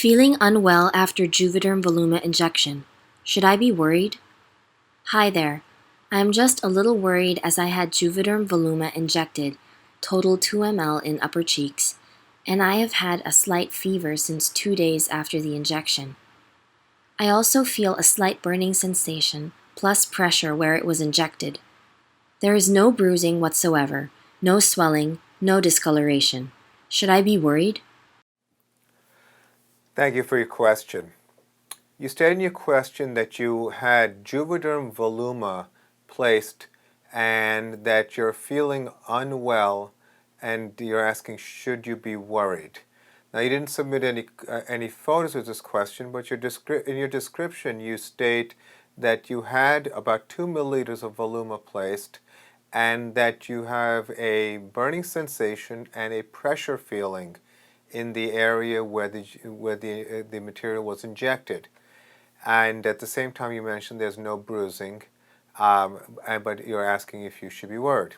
Feeling unwell after Juvederm Voluma injection. Should I be worried? Hi there. I am just a little worried as I had Juvederm Voluma injected, total 2 ml in upper cheeks, and I have had a slight fever since 2 days after the injection. I also feel a slight burning sensation, plus pressure where it was injected. There is no bruising whatsoever, no swelling, no discoloration. Should I be worried? Thank you for your question. You stated in your question that you had Juvederm Voluma placed and that you're feeling unwell and you're asking, should you be worried? Now, you didn't submit any photos with this question, but in your description you state that you had about 2 milliliters of Voluma placed and that you have a burning sensation and a pressure feeling in the area where the material was injected. And at the same time you mentioned there's no bruising, but you're asking if you should be worried.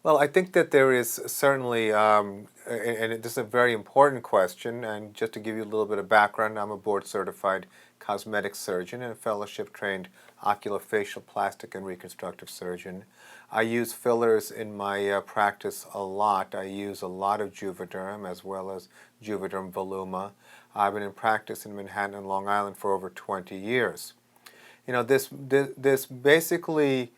Well, I think that there is certainly, and this is a very important question, and just to give you a little bit of background, I'm a board-certified cosmetic surgeon and a fellowship-trained oculofacial plastic and reconstructive surgeon. I use fillers in my practice a lot. I use a lot of Juvederm as well as Juvederm Voluma. I've been in practice in Manhattan and Long Island for over 20 years. You know, this basically,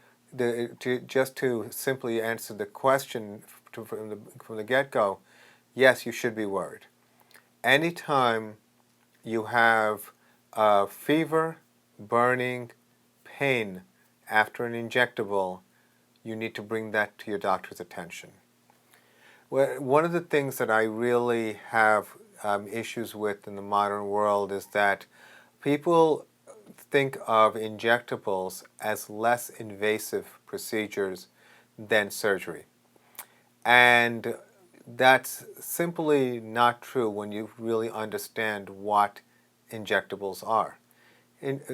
just to simply answer the question from the get-go, yes, you should be worried. Anytime you have fever, burning, pain after an injectable, you need to bring that to your doctor's attention. Well, one of the things that I really have issues with in the modern world is that people think of injectables as less invasive procedures than surgery. And that's simply not true when you really understand what injectables are.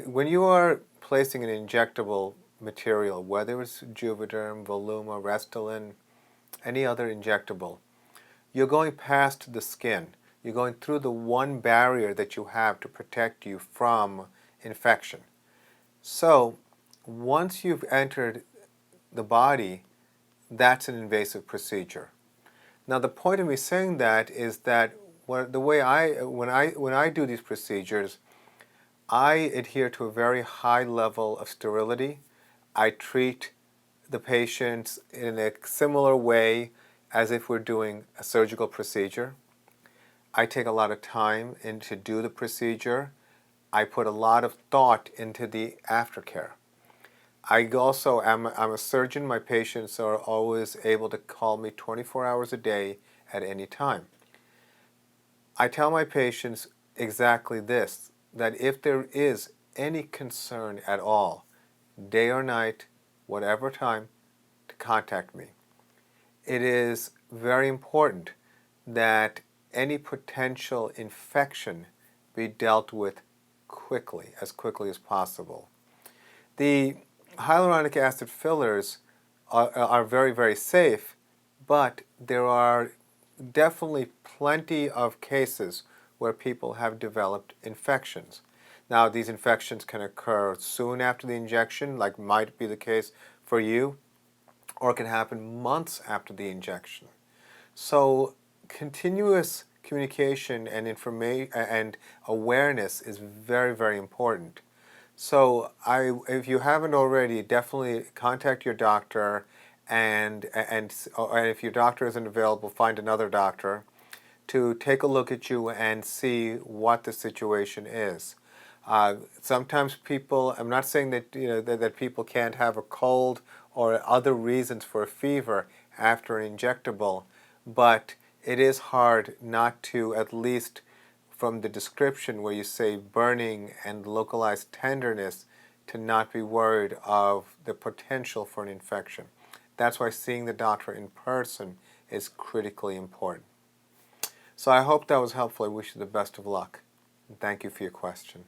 When you are placing an injectable material, whether it's Juvederm, Voluma, Restylane, any other injectable, you're going past the skin. You're going through the one barrier that you have to protect you from infection. So once you've entered the body, that's an invasive procedure. Now the point of me saying that is that when I do these procedures, I adhere to a very high level of sterility. I treat the patients in a similar way as if we're doing a surgical procedure. I take a lot of time to do the procedure. I put a lot of thought into the aftercare. I'm a surgeon. My patients are always able to call me 24 hours a day at any time. I tell my patients exactly this, that if there is any concern at all, day or night, whatever time, to contact me. It is very important that any potential infection be dealt with as quickly as possible. The hyaluronic acid fillers are very, very safe, but there are definitely plenty of cases where people have developed infections. Now, these infections can occur soon after the injection, like might be the case for you, or it can happen months after the injection. So continuous communication and information and awareness is very, very important. So if you haven't already, definitely contact your doctor, and if your doctor isn't available, find another doctor to take a look at you and see what the situation is. Sometimes people, I'm not saying that that people can't have a cold or other reasons for a fever after an injectable, but it is hard not to, at least from the description where you say burning and localized tenderness, to not be worried of the potential for an infection. That's why seeing the doctor in person is critically important. So I hope that was helpful. I wish you the best of luck. And thank you for your question.